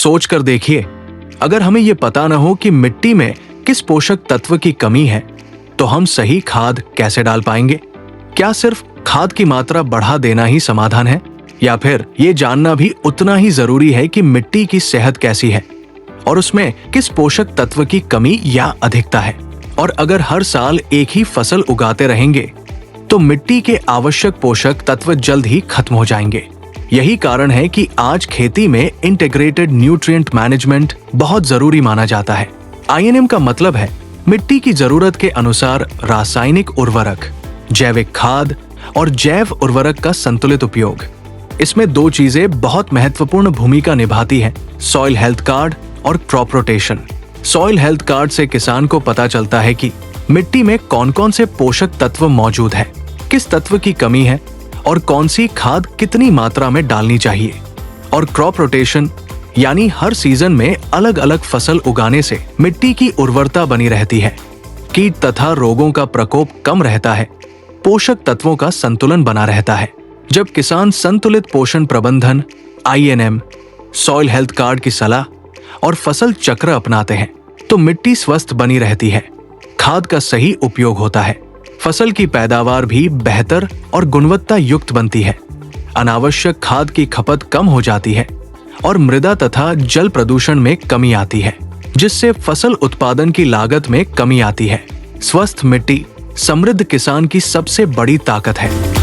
सोच कर देखिए, अगर हमें ये पता न हो कि मिट्टी में किस पोषक तत्व की कमी है, तो हम सही खाद कैसे डाल पाएंगे? क्या सिर्फ खाद की मात्रा बढ़ा देना ही समाधान है, या फिर ये जानना भी उतना ही जरूरी है कि मिट्टी की सेहत कैसी है और उसमें किस पोषक तत्व की कमी या अधिकता है? और अगर हर साल एक ही फसल उगाते रहेंगे तो मिट्टी के आवश्यक पोषक तत्व जल्द ही खत्म हो जाएंगे। यही कारण है कि आज खेती में इंटीग्रेटेड न्यूट्रिएंट मैनेजमेंट बहुत जरूरी माना जाता है। INM का मतलब है मिट्टी की जरूरत के अनुसार रासायनिक उर्वरक, जैविक खाद और जैव उर्वरक का संतुलित उपयोग। इसमें दो चीजें बहुत महत्वपूर्ण भूमिका निभाती हैं, सॉइल हेल्थ कार्ड और crop rotation. Soil health card से किसान को पता चलता है कि मिट्टी में कौन कौन से पोषक तत्व मौजूद है, किस तत्व की कमी है और कौन सी खाद कितनी मात्रा में डालनी चाहिए। और क्रॉप रोटेशन यानी हर सीजन में अलग अलग फसल उगाने से मिट्टी की उर्वरता बनी रहती है, कीट तथा रोगों का प्रकोप कम रहता है, पोषक तत्वों का संतुलन बना रहता है। जब किसान संतुलित पोषण प्रबंधन, INM, सॉइल हेल्थ कार्ड की सलाह और फसल चक्र अपनाते हैं तो मिट्टी स्वस्थ बनी रहती है, खाद का सही उपयोग होता है, फसल की पैदावार भी बेहतर और गुणवत्ता युक्त बनती है, अनावश्यक खाद की खपत कम हो जाती है और मृदा तथा जल प्रदूषण में कमी आती है, जिससे फसल उत्पादन की लागत में कमी आती है। स्वस्थ मिट्टी समृद्ध किसान की सबसे बड़ी ताकत है।